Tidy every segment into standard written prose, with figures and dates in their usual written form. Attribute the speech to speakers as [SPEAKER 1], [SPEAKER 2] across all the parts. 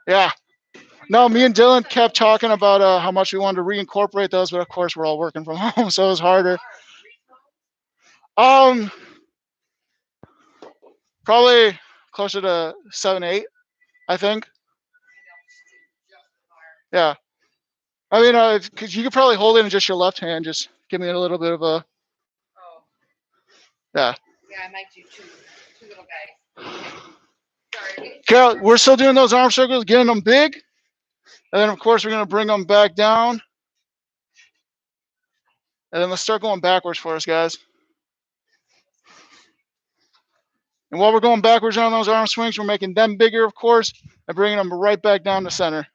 [SPEAKER 1] Yeah. No, me and Dylan kept talking about how much we wanted to reincorporate those, but of course we're all working from home, so it was harder. Um, Probably closer to 7, 8, I think. Yeah. I mean, because you could probably hold it in just your left hand. Just give me a little bit of a. Yeah. Carol, we're still doing those arm circles, getting them big, and then of course we're gonna bring them back down, and then let's start going backwards for us, guys. And while we're going backwards on those arm swings, we're making them bigger, of course, and bringing them right back down to center.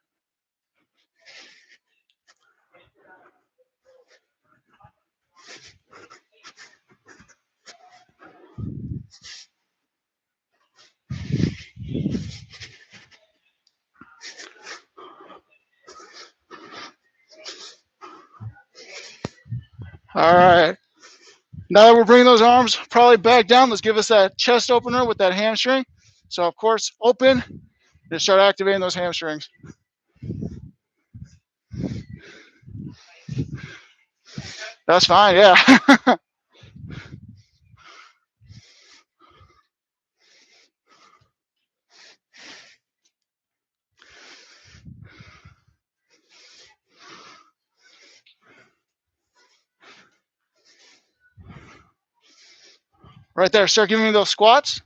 [SPEAKER 1] All right. Now that we're bringing those arms probably back down, let's give us that chest opener with that hamstring. So, of course, open, just start activating those hamstrings. That's fine, yeah. Right there, start giving me those squats.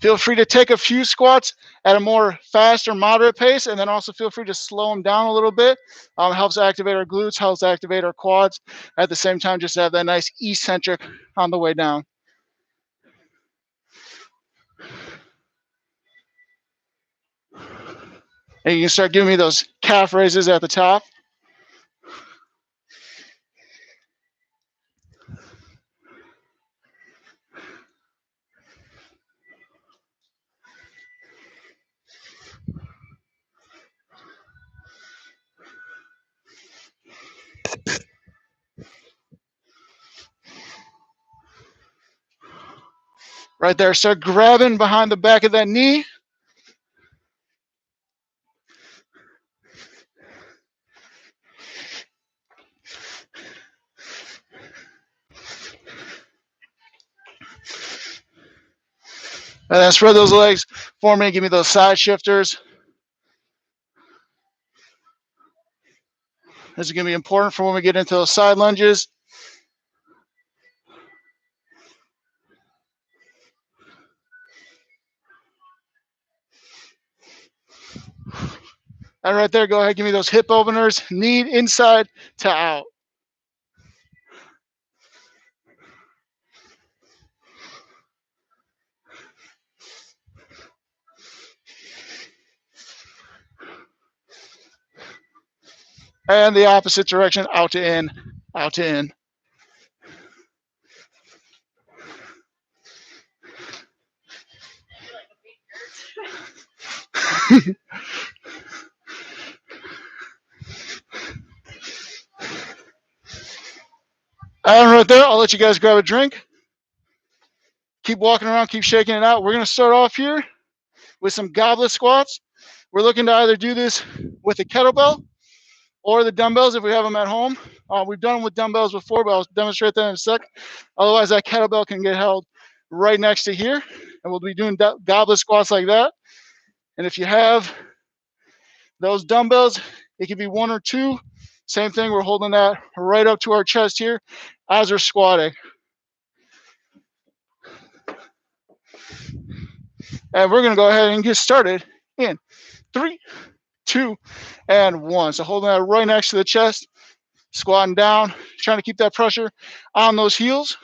[SPEAKER 1] Feel free to take a few squats at a more fast or moderate pace, and then also feel free to slow them down a little bit. Helps activate our glutes, helps activate our quads. At the same time, just have that nice eccentric on the way down. And you can start giving me those calf raises at the top. Right there, start grabbing behind the back of that knee. And then spread those legs for me. Give me those side shifters. This is going to be important for when we get into those side lunges. And right there, go ahead, give me those hip openers. Knee inside to out. And the opposite direction, out to in, out to in. And right there, I'll let you guys grab a drink. Keep walking around, keep shaking it out. We're going to start off here with some goblet squats. We're looking to either do this with a kettlebell or the dumbbells if we have them at home. We've done them with dumbbells before, but I'll demonstrate that in a sec. Otherwise, that kettlebell can get held right next to here, and we'll be doing goblet squats like that. And if you have those dumbbells, it could be one or two. Same thing, we're holding that right up to our chest here as we're squatting. And we're going to go ahead and get started in 3, 2, and 1. So holding that right next to the chest, squatting down, trying to keep that pressure on those heels.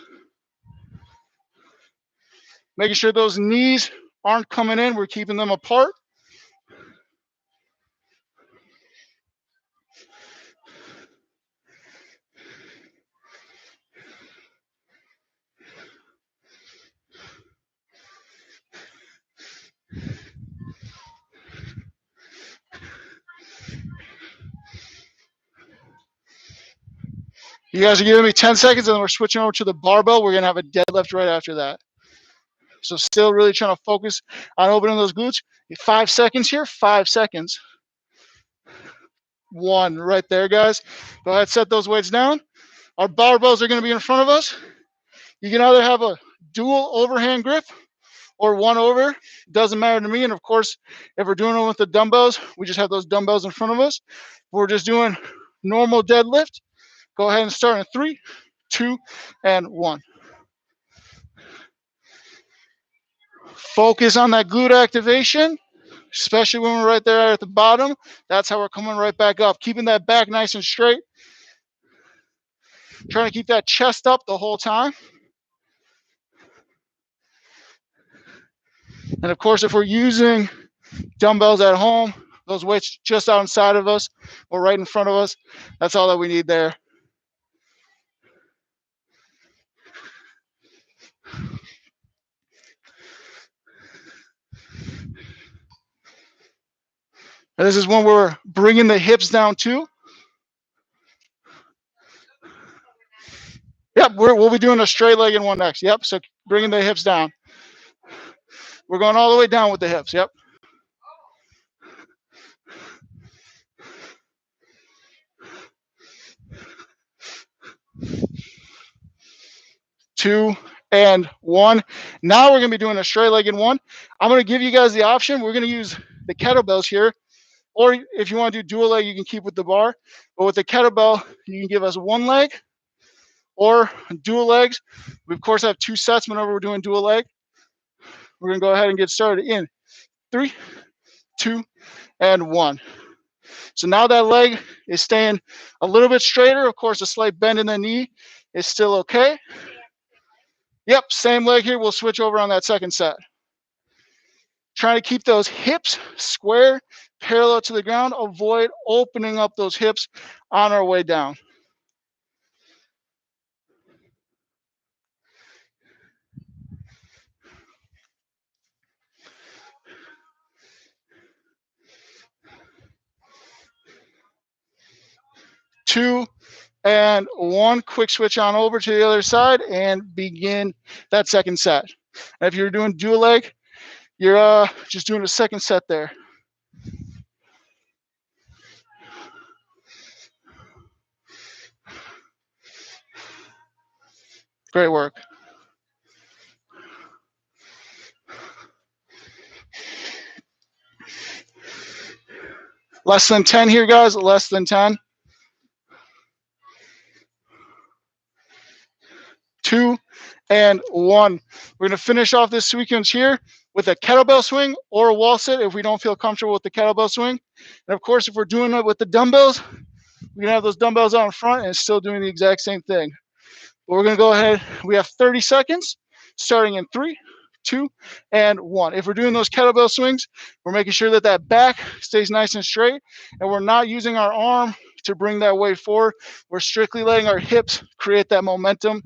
[SPEAKER 1] Making sure those knees aren't coming in. We're keeping them apart. You guys are giving me 10 seconds, and then we're switching over to the barbell. We're going to have a deadlift right after that. So still really trying to focus on opening those glutes. 5 seconds here, 5 seconds. 1 right there, guys. Go ahead, set those weights down. Our barbells are going to be in front of us. You can either have a dual overhand grip or one over. Doesn't matter to me. And of course, if we're doing it with the dumbbells, we just have those dumbbells in front of us. If we're just doing normal deadlift, go ahead and start in 3, 2, and 1. Focus on that glute activation, especially when we're right there at the bottom. That's how we're coming right back up. Keeping that back nice and straight. Trying to keep that chest up the whole time. And of course, if we're using dumbbells at home, those weights just outside of us or right in front of us, that's all that we need there. And this is when we're bringing the hips down too. Yep, we'll be doing a straight leg in one next. Yep, so bringing the hips down. We're going all the way down with the hips. Yep. 2, and 1. Now we're going to be doing a straight leg in 1. I'm going to give you guys the option. We're going to use the kettlebells here. Or if you want to do dual leg, you can keep with the bar. But with the kettlebell, you can give us 1 leg or dual legs. We, of course, have 2 sets whenever we're doing dual leg. We're going to go ahead and get started in 3, 2, and 1. So now that leg is staying a little bit straighter. Of course, a slight bend in the knee is still okay. Yep, same leg here. We'll switch over on that second set. Trying to keep those hips square, parallel to the ground. Avoid opening up those hips on our way down. Two and 1. Quick switch on over to the other side and begin that second set. And if you're doing dual leg, you're just doing a second set there. Great work. Less than 10 here, guys. Less than 10. 2 and 1. We're going to finish off this sequence here with a kettlebell swing or a wall sit if we don't feel comfortable with the kettlebell swing. And of course, if we're doing it with the dumbbells, we can have those dumbbells out in front and still doing the exact same thing. But we're going to go ahead. We have 30 seconds starting in 3, 2, and 1. If we're doing those kettlebell swings, we're making sure that that back stays nice and straight, and we're not using our arm to bring that weight forward. We're strictly letting our hips create that momentum.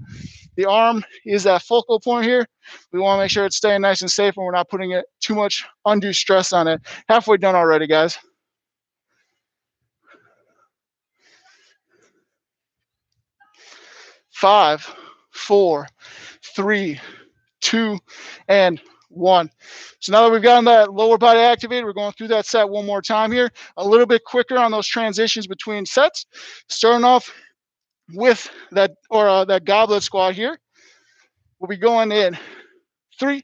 [SPEAKER 1] The arm is that focal point here. We want to make sure it's staying nice and safe and we're not putting it too much undue stress on it. Halfway done already, guys. 5, 4, 3, 2, and 1. So now that we've gotten that lower body activated, we're going through that set one more time here. A little bit quicker on those transitions between sets. Starting off with that that goblet squat here. We'll be going in 3,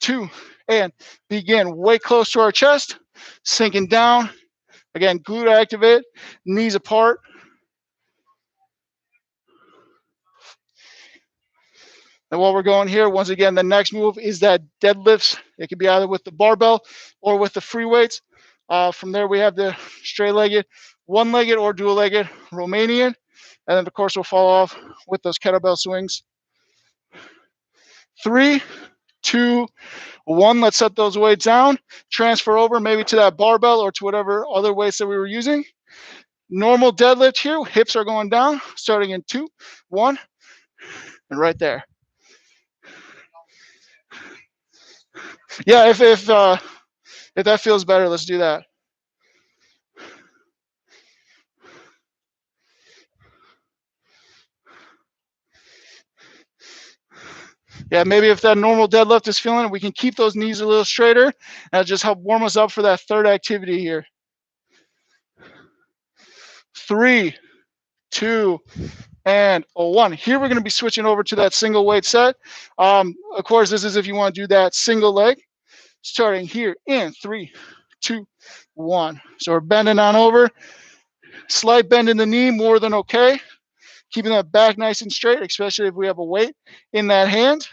[SPEAKER 1] 2, and begin. Weight close to our chest, sinking down. Again, glute activate, knees apart. And while we're going here, once again, the next move is that deadlifts. It can be either with the barbell or with the free weights. From there, we have the straight-legged, one-legged or dual-legged Romanian. And then, of course, we'll follow off with those kettlebell swings. 3, 2, 1. Let's set those weights down. Transfer over maybe to that barbell or to whatever other weights that we were using. Normal deadlift here. Hips are going down, starting in 2, 1, and right there. Yeah, if that feels better, let's do that. Yeah, maybe if that normal deadlift is feeling it, we can keep those knees a little straighter. That'll just help warm us up for that third activity here. 3, 2, and 1. Here we're going to be switching over to that single weight set. Of course, this is if you want to do that single leg. Starting here in 3, 2, 1. So we're bending on over. Slight bend in the knee, more than okay. Keeping that back nice and straight, especially if we have a weight in that hand.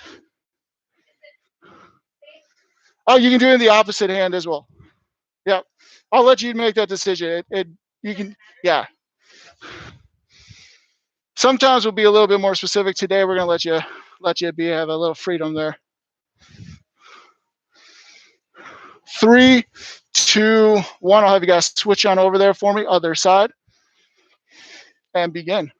[SPEAKER 1] Oh, you can do it in the opposite hand as well. Yep. I'll let you make that decision. You can, yeah. Sometimes we'll be a little bit more specific. Today we're gonna let you have a little freedom there. 3, 2, 1. I'll have you guys switch on over there for me, other side, and begin.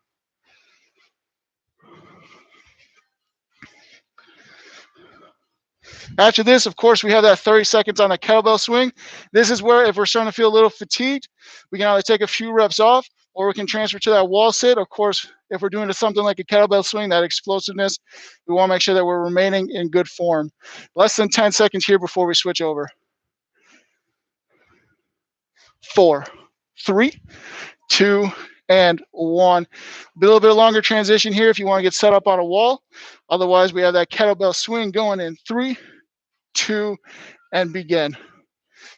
[SPEAKER 1] After this, of course, we have that 30 seconds on the kettlebell swing. This is where if we're starting to feel a little fatigued, we can either take a few reps off or we can transfer to that wall sit. Of course, if we're doing something like a kettlebell swing, that explosiveness, we want to make sure that we're remaining in good form. Less than 10 seconds here before we switch over. 4, 3, 2, and 1. A little bit longer transition here if you want to get set up on a wall. Otherwise, we have that kettlebell swing going in 3, 2, and begin.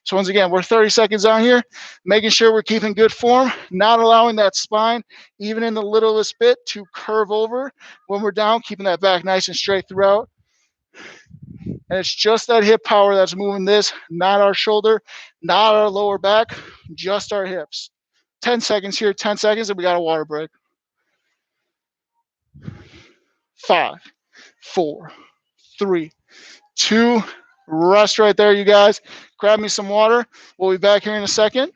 [SPEAKER 1] So once again, we're 30 seconds on here, making sure we're keeping good form, not allowing that spine, even in the littlest bit, to curve over when we're down, keeping that back nice and straight throughout. And it's just that hip power that's moving this, not our shoulder, not our lower back, just our hips. 10 seconds here, 10 seconds, and we got a water break. 5, 4, 3, 2, rest right there, you guys. Grab me some water. We'll be back here in a second.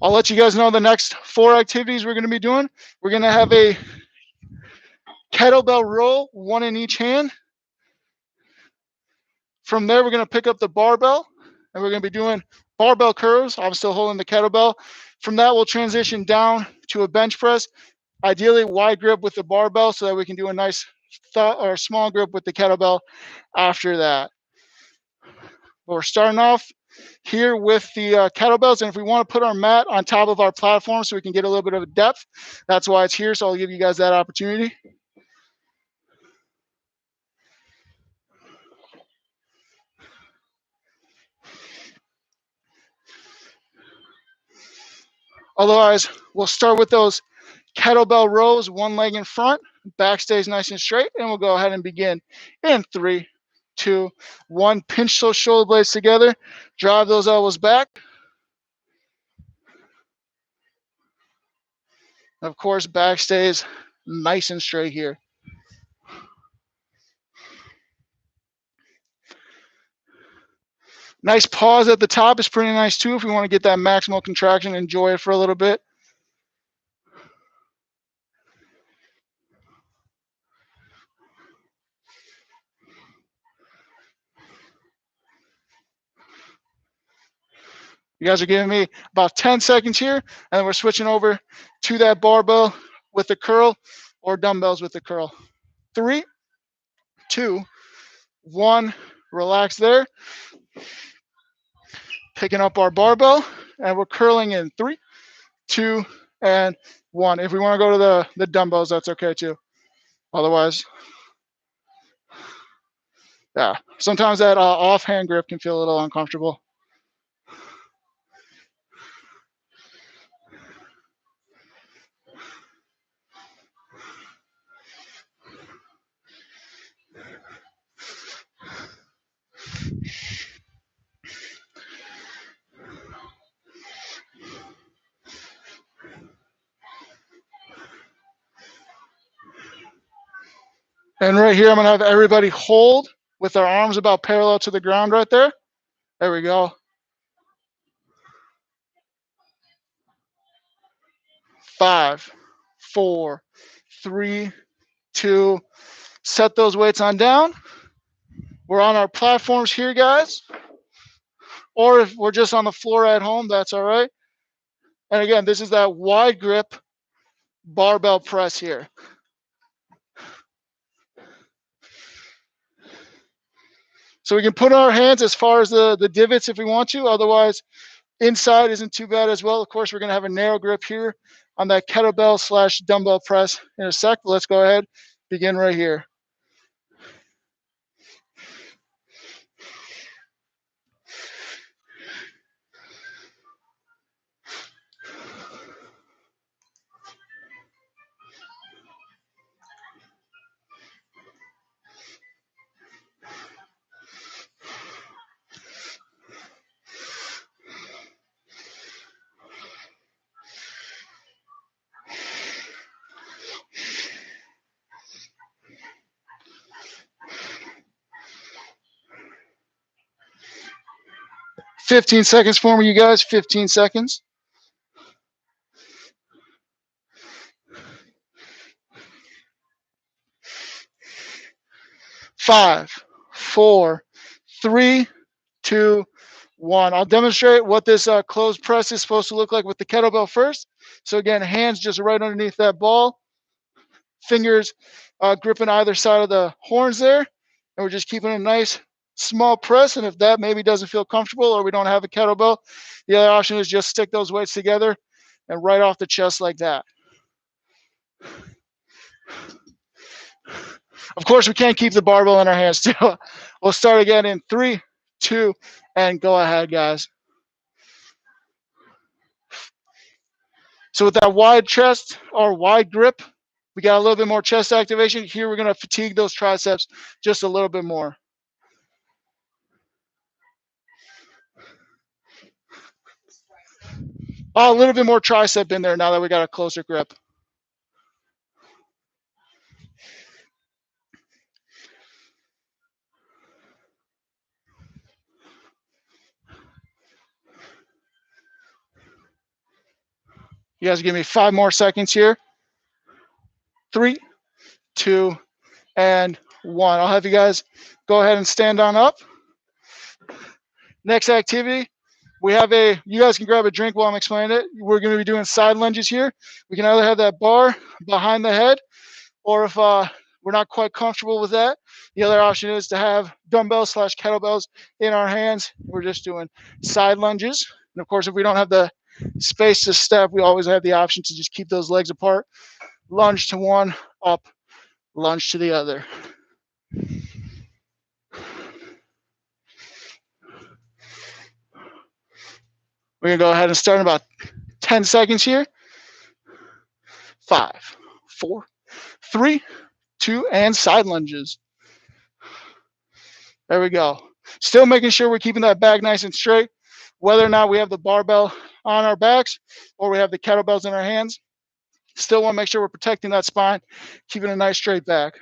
[SPEAKER 1] I'll let you guys know the next 4 activities we're going to be doing. We're going to have a kettlebell row, 1 in each hand. From there, we're going to pick up the barbell, and we're going to be doing barbell curls. I'm still holding the kettlebell. From that, we'll transition down to a bench press, ideally wide grip with the barbell so that we can do a nice or small grip with the kettlebell after that. But we're starting off here with the kettlebells, and if we want to put our mat on top of our platform so we can get a little bit of a depth, that's why it's here, so I'll give you guys that opportunity. Otherwise, we'll start with those kettlebell rows, 1 leg in front, back stays nice and straight, and we'll go ahead and begin in 3, 2, 1. Pinch those shoulder blades together, drive those elbows back. Of course, back stays nice and straight here. Nice pause at the top is pretty nice too if we want to get that maximal contraction, enjoy it for a little bit. You guys are giving me about 10 seconds here, and then we're switching over to that barbell with the curl or dumbbells with the curl. 3, 2, 1, relax there. Picking up our barbell, and we're curling in 3, 2, and 1. If we want to go to the dumbbells, that's okay too. Otherwise, yeah, sometimes that offhand grip can feel a little uncomfortable. And right here, I'm going to have everybody hold with our arms about parallel to the ground right there. There we go. 5, 4, 3, 2, set those weights on down. We're on our platforms here, guys. Or if we're just on the floor at home, that's all right. And again, this is that wide grip barbell press here. So we can put our hands as far as the divots if we want to. Otherwise, inside isn't too bad as well. Of course, we're going to have a narrow grip here on that kettlebell / dumbbell press in a sec. But let's go ahead, begin right here. "15 seconds for me, you guys. 15 seconds. Five, 4, 3, 2, 1. I'll demonstrate what this closed press is supposed to look like with the kettlebell first. So again, hands just right underneath that ball, fingers gripping either side of the horns there, and we're just keeping a nice small press. And if that maybe doesn't feel comfortable or we don't have a kettlebell, the other option is just stick those weights together and right off the chest like that. Of course, we can't keep the barbell in our hands too. We'll start again in 3, 2, and go ahead, guys. So with that wide chest or wide grip, we got a little bit more chest activation. Here we're going to fatigue those triceps just a little bit more. Oh, a little bit more tricep in there now that we got a closer grip. You guys give me 5 more seconds here. 3, 2, and 1. I'll have you guys go ahead and stand on up. Next activity, you guys can grab a drink while I'm explaining it. We're going to be doing side lunges here. We can either have that bar behind the head, or if we're not quite comfortable with that, the other option is to have dumbbells / kettlebells in our hands. We're just doing side lunges. And of course, if we don't have the space to step, we always have the option to just keep those legs apart. Lunge to one, up, lunge to the other. We're going to go ahead and start in about 10 seconds here. 5, 4, 3, 2, and side lunges. There we go. Still making sure we're keeping that back nice and straight, whether or not we have the barbell on our backs or we have the kettlebells in our hands. Still want to make sure we're protecting that spine, keeping a nice straight back.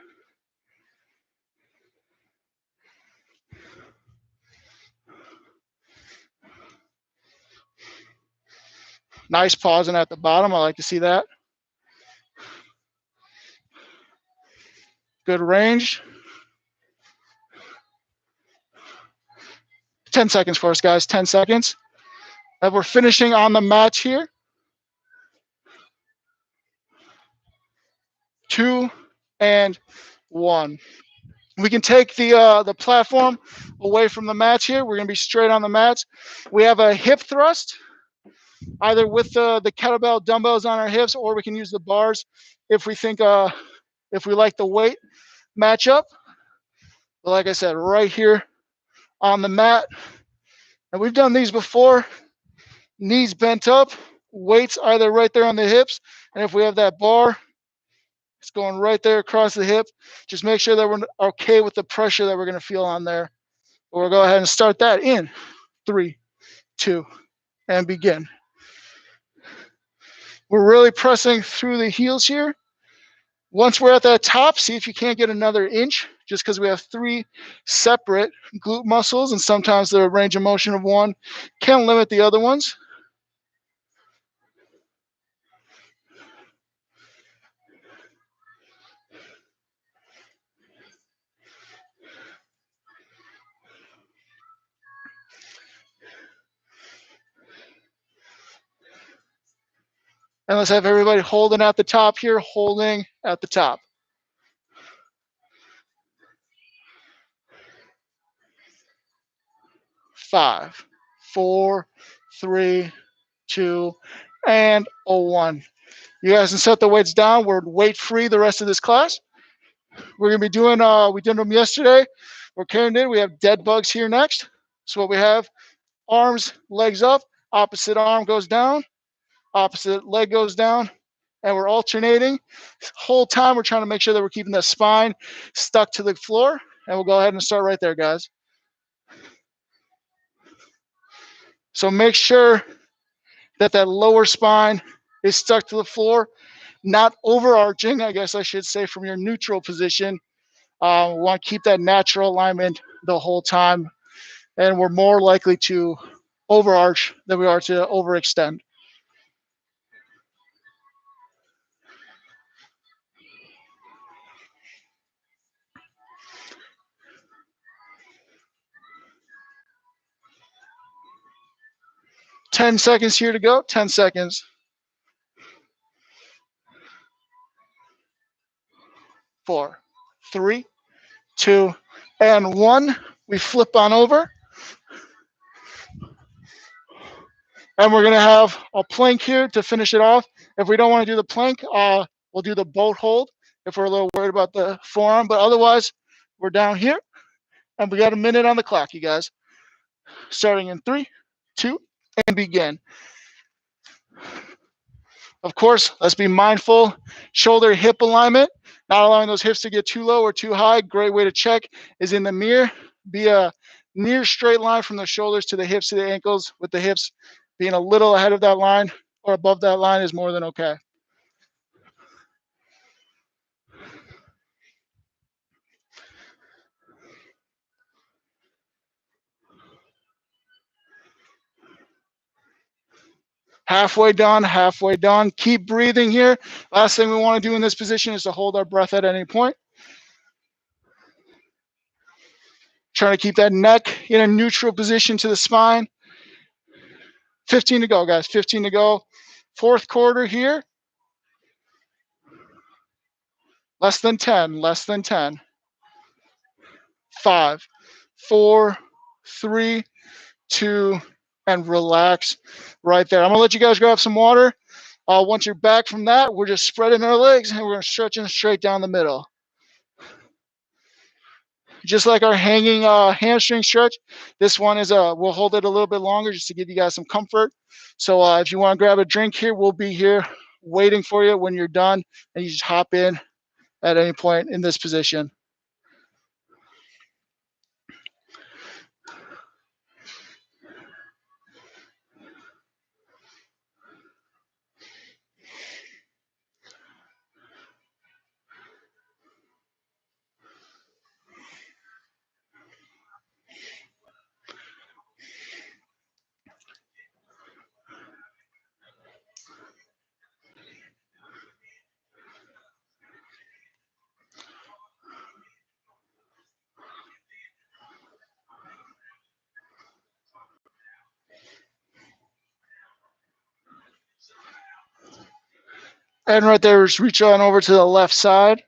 [SPEAKER 1] Nice pausing at the bottom. I like to see that. Good range. 10 seconds for us, guys. 10 seconds. And we're finishing on the mat here. 2, and 1. We can take the platform away from the mats here. We're going to be straight on the mats. We have a hip thrust, either with the kettlebell dumbbells on our hips, or we can use the bars if we think if we like the weight matchup. But like I said, right here on the mat. And we've done these before. Knees bent up, weights either right there on the hips, and if we have that bar, it's going right there across the hip. Just make sure that we're okay with the pressure that we're going to feel on there. We'll go ahead and start that in 3, 2, and begin. We're really pressing through the heels here. Once we're at that top, see if you can't get another inch, just because we have 3 separate glute muscles, and sometimes the range of motion of one can limit the other ones. And let's have everybody holding at the top here, holding at the top. 5, 4, 3, 2, and a 1. You guys can set the weights down. We're weight free the rest of this class. We're gonna be doing, we did them yesterday. We're carrying in. We have dead bugs here next. So what we have, arms, legs up, opposite arm goes down, opposite leg goes down, and we're alternating. The whole time we're trying to make sure that we're keeping the spine stuck to the floor. And we'll go ahead and start right there, guys. So make sure that that lower spine is stuck to the floor, not overarching, I guess I should say, from your neutral position. We want to keep that natural alignment the whole time, and we're more likely to overarch than we are to overextend. Ten seconds here to go. 10 seconds. 4, 3, 2, and 1. We flip on over. And we're going to have a plank here to finish it off. If we don't want to do the plank, we'll do the boat hold if we're a little worried about the forearm. But otherwise, we're down here. And we got a minute on the clock, you guys. Starting in 3, 2, and begin. Of course, let's be mindful. Shoulder hip alignment, not allowing those hips to get too low or too high. Great way to check is in the mirror. Be a near straight line from the shoulders to the hips to the ankles, with the hips being a little ahead of that line or above that line is more than okay. Halfway done, halfway done. Keep breathing here. Last thing we want to do in this position is to hold our breath at any point. Trying to keep that neck in a neutral position to the spine. 15 to go, guys. 15 to go. Fourth quarter here. Less than 10. Less than 10. 5, 4, 3, 2, and relax right there. I'm going to let you guys grab some water. Once you're back from that, we're just spreading our legs and we're stretching straight down the middle. Just like our hanging hamstring stretch, this one is we'll hold it a little bit longer just to give you guys some comfort. So if you want to grab a drink here, we'll be here waiting for you when you're done, and you just hop in at any point in this position. And right there, just reach on over to the left side.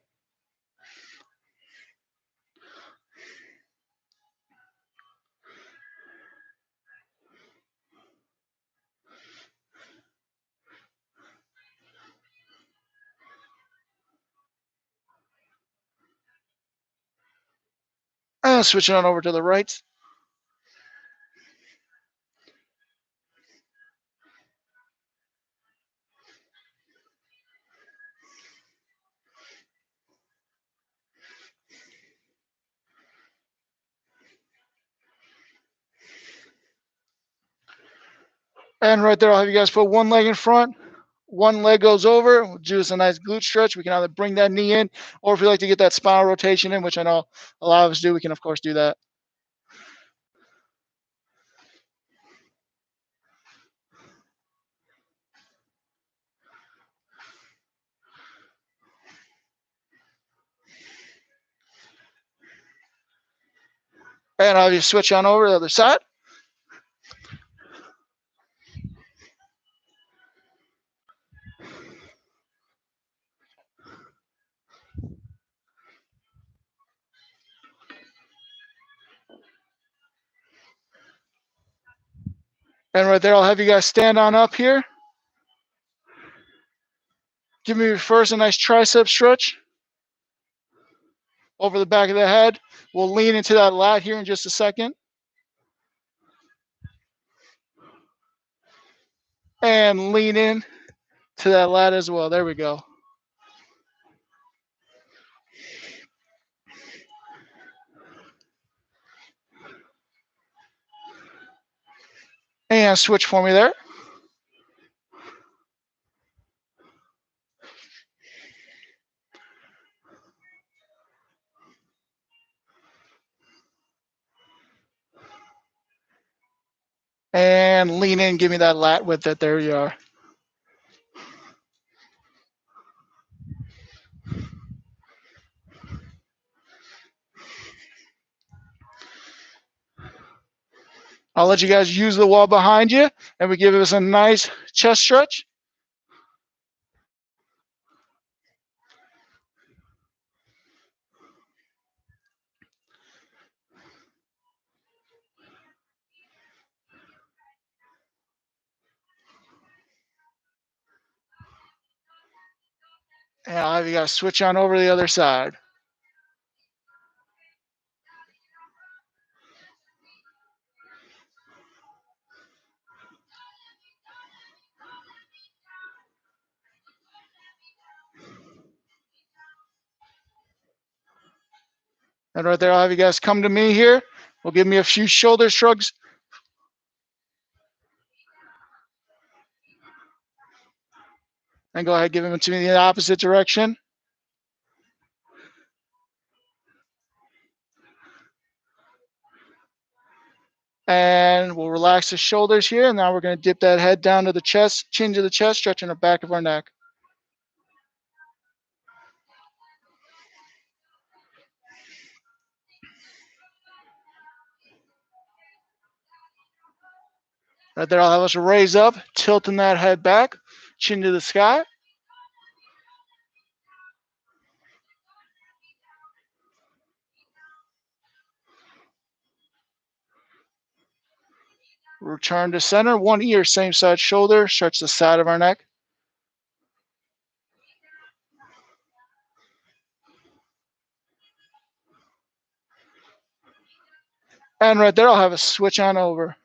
[SPEAKER 1] And switching on over to the right. And right there, I'll have you guys put one leg in front. One leg goes over. We'll do a nice glute stretch. We can either bring that knee in, or if you like to get that spinal rotation in, which I know a lot of us do, we can, of course, do that. And I'll just switch on over to the other side. And right there, I'll have you guys stand on up here. Give me first a nice tricep stretch over the back of the head. We'll lean into that lat here in just a second. And lean in to that lat as well. There we go. And switch for me there. And lean in, give me that lat with it. There you are. I'll let you guys use the wall behind you, and we give us a nice chest stretch. And I'll have you guys switch on over to the other side. And right there, I'll have you guys come to me here. We'll give me a few shoulder shrugs. And go ahead, give them to me in the opposite direction. And we'll relax the shoulders here. And now we're going to dip that head down to the chest, chin to the chest, stretching the back of our neck. Right there, I'll have us raise up, tilting that head back, chin to the sky. Return to center, one ear, same side shoulder, stretch the side of our neck. And right there, I'll have us switch on over.